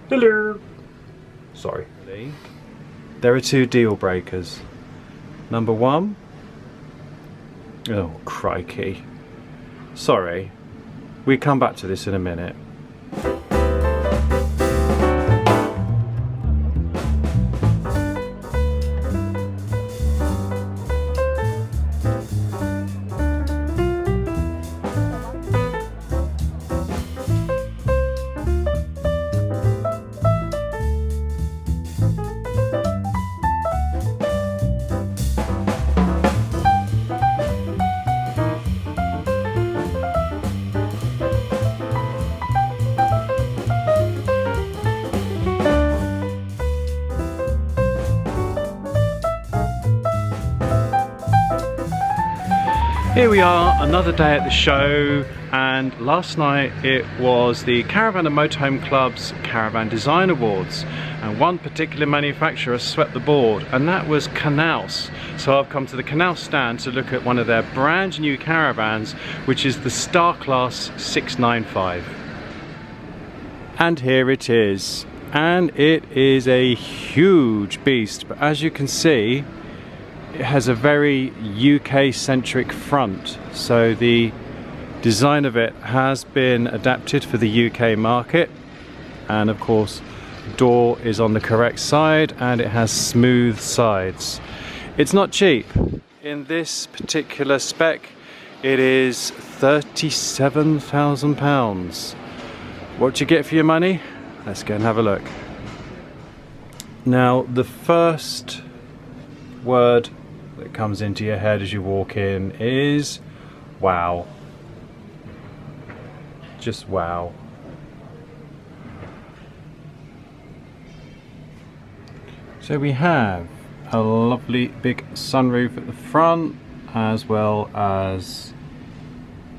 Hello. Sorry. There are two deal breakers. Number one. Oh, crikey. Sorry. We come back to this in a minute. Here we are, another day at the show, and last night it was the Caravan and Motorhome Club's Caravan Design Awards, and one particular manufacturer swept the board, and that was Knaus. So I've come to the Knaus stand to look at one of their brand new caravans, which is the StarClass 695. And here it is, and it is a huge beast, but as you can see, it has a very UK-centric front, so the design of it has been adapted for the UK market, and of course door is on the correct side and it has smooth sides. It's not cheap. In this particular spec it is £37,000. What do you get for your money? Let's go and have a look. Now the first word that comes into your head as you walk in is wow. Just wow. So we have a lovely big sunroof at the front, as well as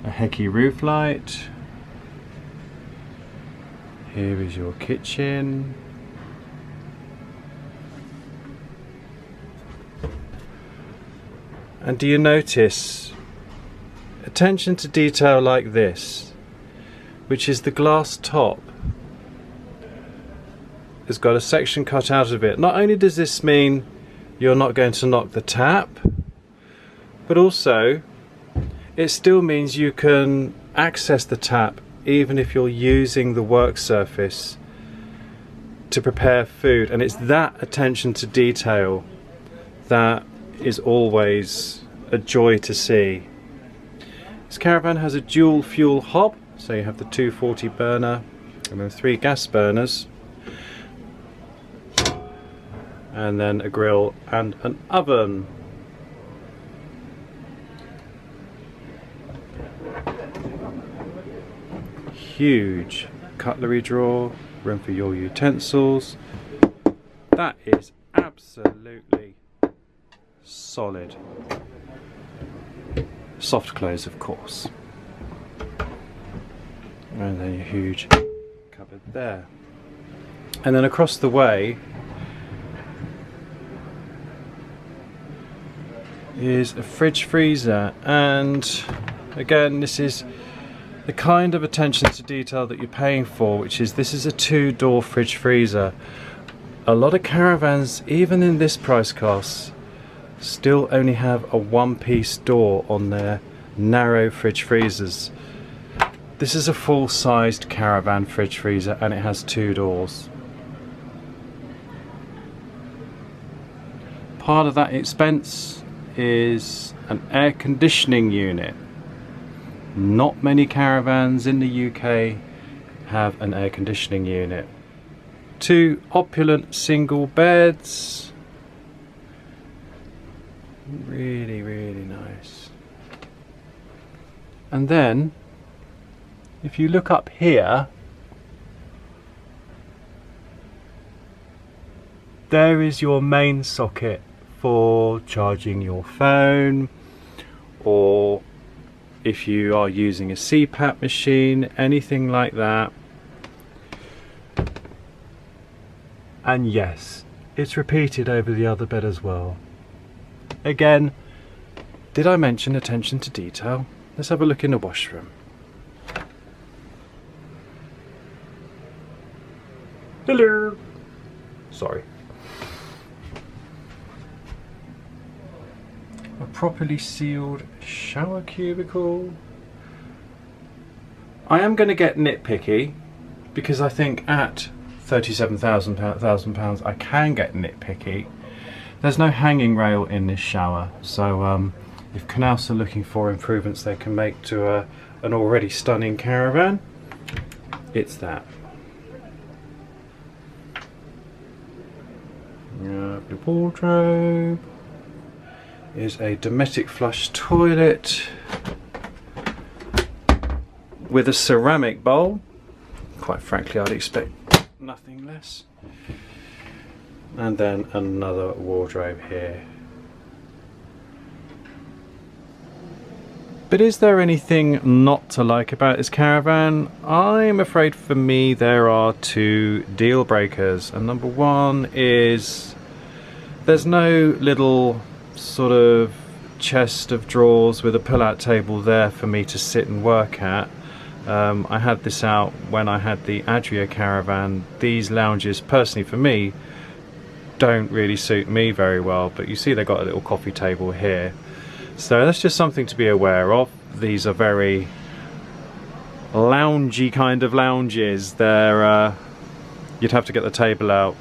a hecky roof light. Here is your kitchen. And do you notice attention to detail like this, which is the glass top has got a section cut out of it. Not only does this mean you're not going to knock the tap, but also it still means you can access the tap even if you're using the work surface to prepare food. And it's that attention to detail that is always a joy to see. This caravan has a dual fuel hob, so you have the 240 burner and then 3 gas burners, and then a grill and an oven. Huge cutlery drawer, room for your utensils. That is absolutely solid. Soft close, of course. And then a huge cupboard there. And then across the way is a fridge freezer, and again this is the kind of attention to detail that you're paying for, which is this is a 2-door fridge freezer. A lot of caravans, even in this price class, still only have a 1-piece door on their narrow fridge freezers. This is a full-sized caravan fridge freezer and it has 2 doors. Part of that expense is an air conditioning unit. Not many caravans in the UK have an air conditioning unit. 2 opulent single beds. Really, really nice. And then if you look up here, there is your main socket for charging your phone, or if you are using a CPAP machine, anything like that. And yes, it's repeated over the other bed as well. Again, did I mention attention to detail? Let's have a look in the washroom. Hello. Sorry. A properly sealed shower cubicle. I am going to get nitpicky because I think at £37,000 I can get nitpicky. There's no hanging rail in this shower, so if Knaus are looking for improvements they can make to an already stunning caravan, it's that. The wardrobe is a Dometic flush toilet with a ceramic bowl. Quite frankly, I'd expect nothing less. And then another wardrobe here. But is there anything not to like about this caravan? I'm afraid for me there are two deal breakers. And number one is there's no little sort of chest of drawers with a pull-out table there for me to sit and work at. I had this out when I had the Adria caravan. These lounges, personally for me, don't really suit me very well, but you see they've got a little coffee table here. So that's just something to be aware of. These are very loungy kind of lounges. They're you'd have to get the table out.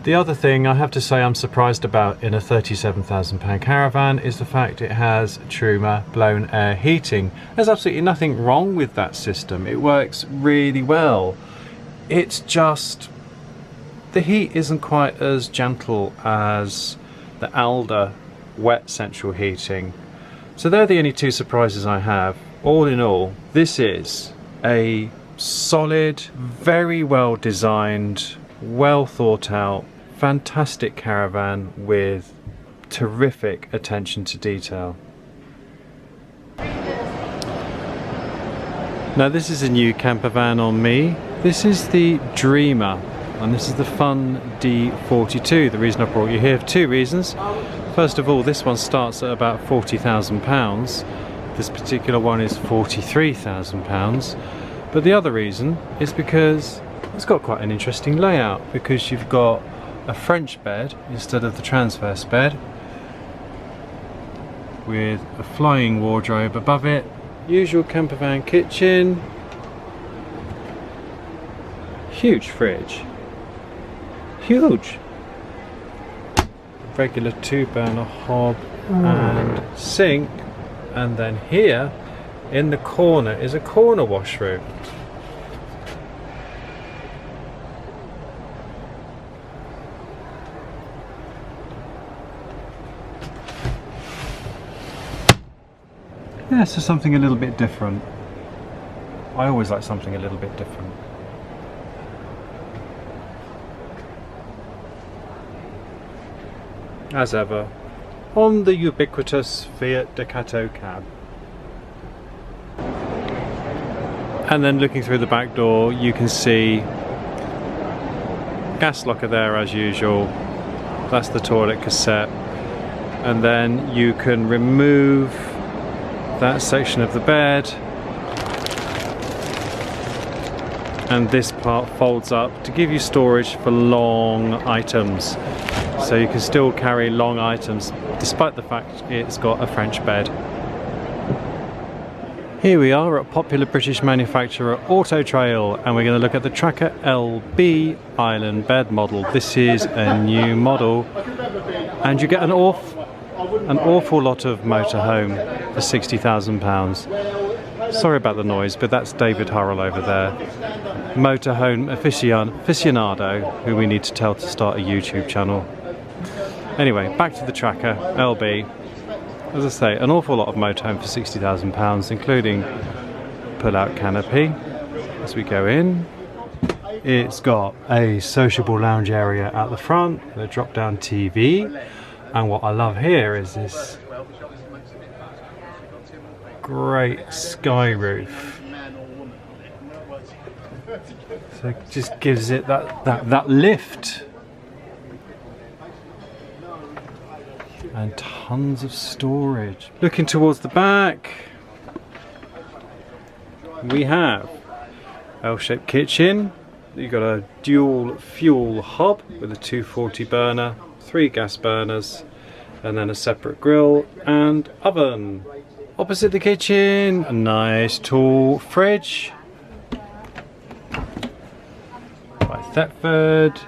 The other thing I have to say I'm surprised about in a £37,000 caravan is the fact it has Truma blown air heating. There's absolutely nothing wrong with that system. It works really well. It's just the heat isn't quite as gentle as the Elddis wet central heating. So they're the only two surprises I have. All in all, this is a solid, very well designed, well thought out, fantastic caravan with terrific attention to detail. Now this is a new camper van on me. This is the Dreamer and this is the Fun D42. The reason I brought you here for two reasons. First of all, this one starts at about £40,000. This particular one is £43,000. But the other reason is because it's got quite an interesting layout, because you've got a French bed instead of the transverse bed with a flying wardrobe above it, usual campervan kitchen, huge fridge, huge, regular 2-burner hob and sink, and then here in the corner is a corner washroom. Yeah, so something a little bit different. I always like something a little bit different. As ever, on the ubiquitous Fiat Ducato cab. And then looking through the back door, you can see gas locker there as usual. That's the toilet cassette. And then you can remove that section of the bed, and this part folds up to give you storage for long items, so you can still carry long items despite the fact it's got a French bed. Here we are at popular British manufacturer Auto Trail, and we're going to look at the Tracker LB Island bed model. This is a new model and you get an awful lot of motorhome for £60,000. Sorry about the noise, but that's David Hurrell over there, motorhome aficionado, who we need to tell to start a YouTube channel. Anyway, back to the Tracker LB. As I say, an awful lot of motorhome for £60,000, including pull-out canopy. As we go in, it's got a sociable lounge area at the front, a drop-down TV. And what I love here is this great sky roof. So it just gives it that lift. And tons of storage. Looking towards the back, we have L-shaped kitchen You've got a dual fuel hob with a 240 burner, 3 gas burners, and then a separate grill and oven. Opposite the kitchen, a nice tall fridge by Thetford,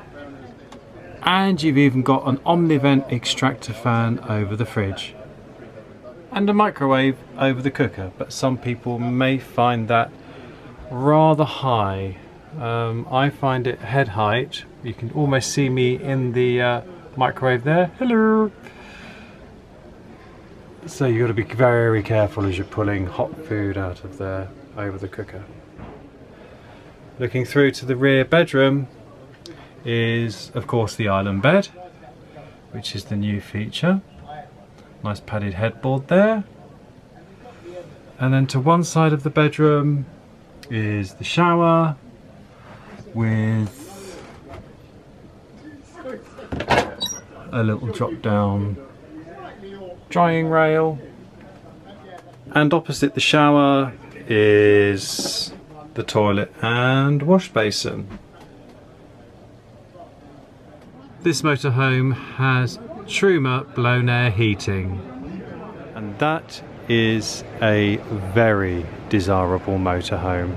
and you've even got an Omnivent extractor fan over the fridge and a microwave over the cooker, but some people may find that rather high. I find it head height. You can almost see me in the microwave there. Hello! So you've got to be very careful as you're pulling hot food out of there over the cooker. Looking through to the rear bedroom is of course the island bed, which is the new feature. Nice padded headboard there. And then to one side of the bedroom is the shower with a little drop down drying rail, and opposite the shower is the toilet and wash basin. This motorhome has Truma blown air heating, and that is a very desirable motorhome.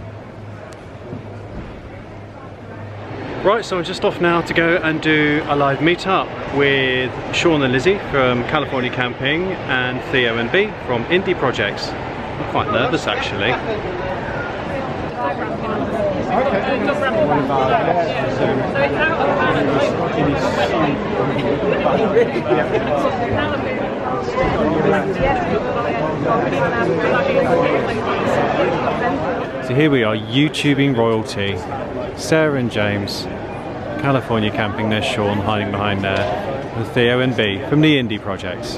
Right, so I'm just off now to go and do a live meetup with Sean and Lizzie from California Camping and Theo and B from Indie Projects. I'm quite nervous actually. So here we are, YouTubing royalty. Sarah and James, California Camping, there's Sean hiding behind there, and Theo and B from the Indie Projects.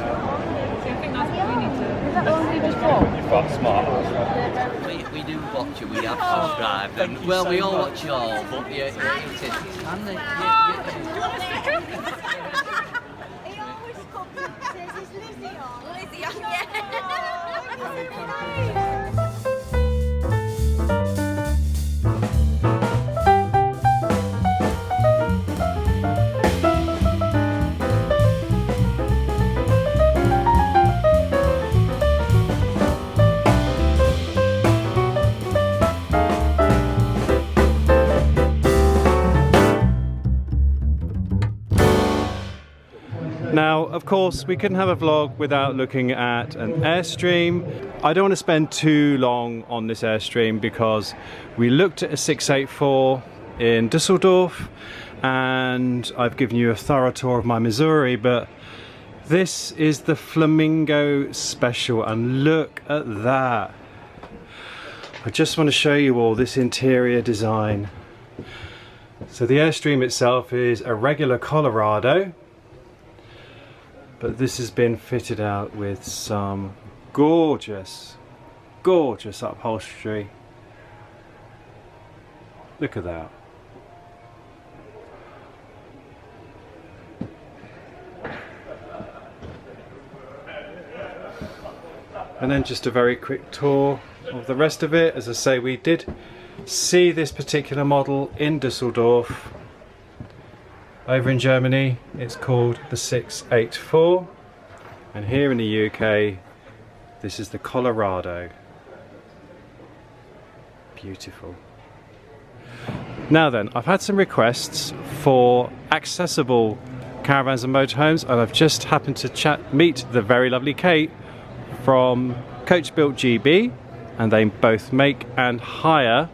We do watch it, we have subscribed, and well, we all watch it all, but yeah, it is. And He always comes and says, "Is Lizzie on?" Lizzie on, yeah. Now, of course, we couldn't have a vlog without looking at an Airstream. I don't want to spend too long on this Airstream because we looked at a 684 in Dusseldorf, and I've given you a thorough tour of my Missouri, but this is the Flamingo Special, and look at that. I just want to show you all this interior design. So the Airstream itself is a regular Colorado, but this has been fitted out with some gorgeous upholstery. Look at that. And then just a very quick tour of the rest of it. As I say, we did see this particular model in Dusseldorf. Over in Germany it's called the 684, and here in the UK this is the Colorado. Beautiful. Now then, I've had some requests for accessible caravans and motorhomes, and I've just happened to meet the very lovely Kate from Coach Built GB, and they both make and hire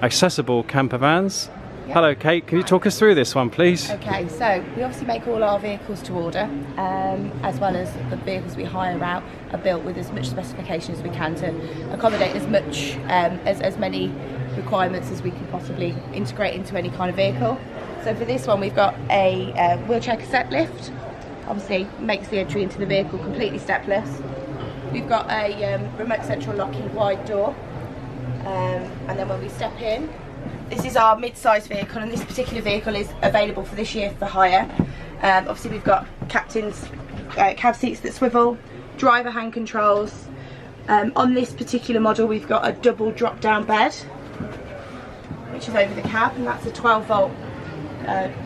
accessible camper vans. Yep. Hello Kate, can you talk us through this one please? Okay, so we obviously make all our vehicles to order, as well as the vehicles we hire out are built with as much specification as we can to accommodate as much, as many requirements as we can possibly integrate into any kind of vehicle. So for this one we've got a wheelchair cassette lift, obviously makes the entry into the vehicle completely stepless. We've got a remote central locking wide door, and then when we step in, this is our mid-size vehicle, and this particular vehicle is available for this year for hire. Obviously we've got captain's cab seats that swivel, driver hand controls. On this particular model we've got a double drop-down bed, which is over the cab, and that's a 12-volt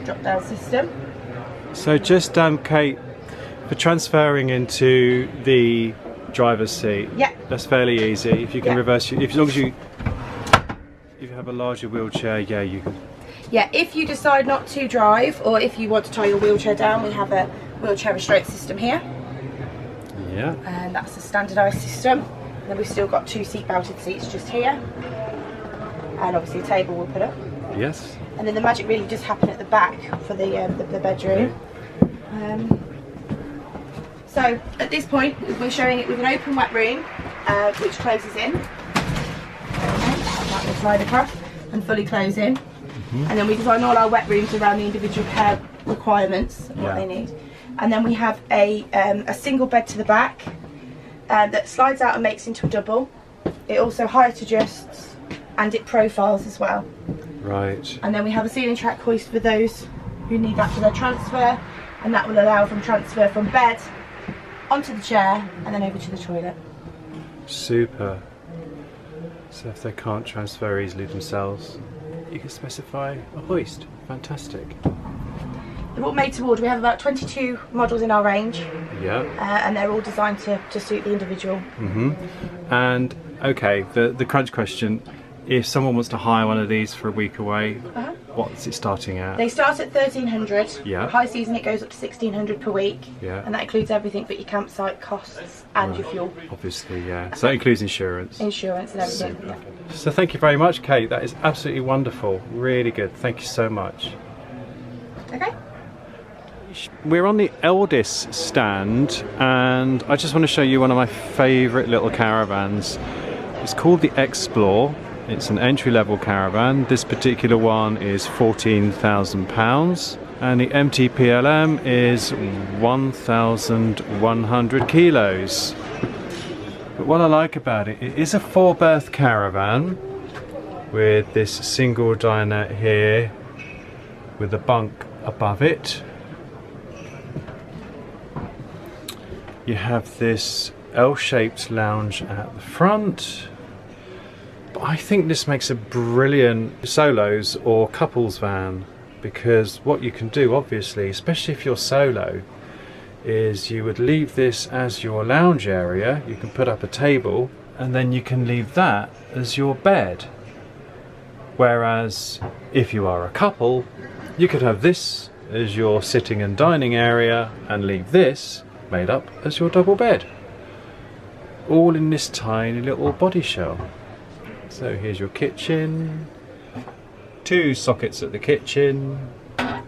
drop-down system. So just Kate, for transferring into the driver's seat, yeah, that's fairly easy. If you can reverse, as long as you have a larger wheelchair, yeah, you can. Yeah, if you decide not to drive, or if you want to tie your wheelchair down, we have a wheelchair restraint system here. Yeah. And that's a standardised system. And then we've still got 2 seat-belted seats just here. And obviously a table we'll put up. Yes. And then the magic really does happen at the back for the bedroom. So at this point, we're showing it with an open wet room, which closes in. That will slide across and fully close in. And then we design all our wet rooms around the individual care requirements of what they need. And then we have a single bed to the back that slides out and makes into a double. It also height adjusts and it profiles as well. Right. And then we have a ceiling track hoist for those who need that for their transfer, and that will allow from transfer from bed onto the chair and then over to the toilet. Super. So if they can't transfer easily themselves, you can specify a hoist. Fantastic. They're all made to order. We have about 22 models in our range. Yeah. And they're all designed to suit the individual. And okay, the crunch question: if someone wants to hire one of these for a week away, what's it starting at? They start at 1,300. Yeah. High season it goes up to 1,600 per week. Yeah. And that includes everything but your campsite costs and your fuel. Obviously, yeah. So that includes insurance. Insurance and everything. Super. Yeah. So thank you very much, Kate. That is absolutely wonderful. Really good. Thank you so much. Okay. We're on the Elddis stand, and I just want to show you one of my favourite little caravans. It's called the Xplore. It's an entry-level caravan. This particular one is £14,000, and the MTPLM is 1,100 kilos. But what I like about it, it is a 4-berth caravan with this single dinette here with a bunk above it. You have this L-shaped lounge at the front. But I think this makes a brilliant solos or couples van, because what you can do, obviously, especially if you're solo, is you would leave this as your lounge area. You can put up a table and then you can leave that as your bed. Whereas if you are a couple, you could have this as your sitting and dining area and leave this made up as your double bed, all in this tiny little body shell. So here's your kitchen, 2 sockets at the kitchen, and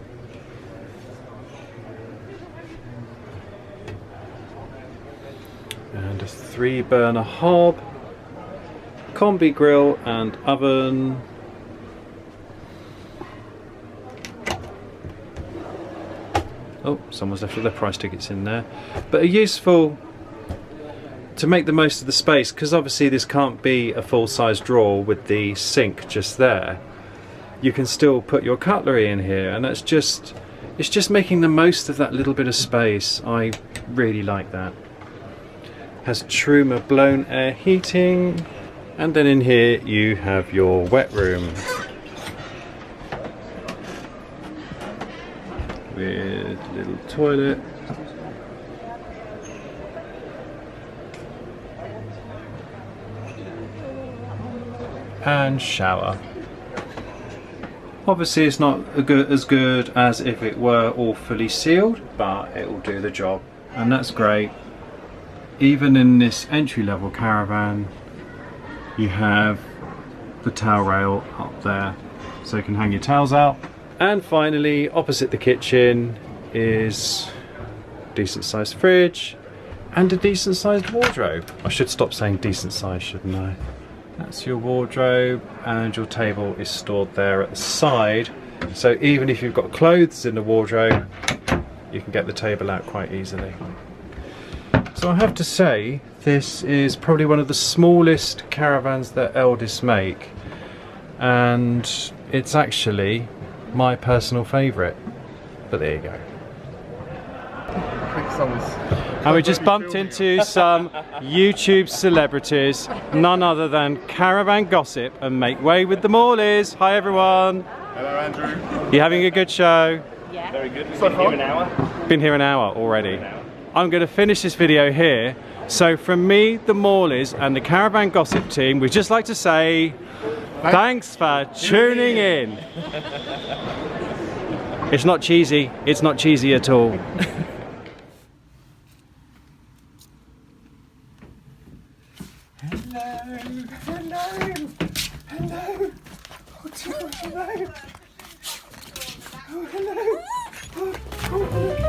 a 3-burner hob, combi grill and oven. Oh, someone's left their price tickets in there. But a useful to make the most of the space, because obviously this can't be a full-size drawer with the sink just there. You can still put your cutlery in here, and it's just making the most of that little bit of space. I really like that. Has Truma blown air heating, and then in here you have your wet room with a little toilet. And shower. Obviously it's not as good as if it were all fully sealed, but it will do the job, and that's great. Even in this entry-level caravan, you have the towel rail up there so you can hang your towels out. And finally, opposite the kitchen is a decent sized fridge and a decent sized wardrobe. I should stop saying decent size, shouldn't I? That's your wardrobe, and your table is stored there at the side. So even if you've got clothes in the wardrobe, you can get the table out quite easily. So I have to say, this is probably one of the smallest caravans that Elddis make, and it's actually my personal favourite. But there you go. Quick songs. And we just bumped into some YouTube celebrities, none other than Caravan Gossip and Make Way with the Morleys. Hi everyone. Hello Andrew. You having a good show? Yeah. Very good. Been here an hour. Been here an hour already. I'm going to finish this video here. So from me, the Morleys and the Caravan Gossip team, we'd just like to say thanks for tuning in. It's not cheesy. It's not cheesy at all. Hello. Oh, hello. Oh, hello.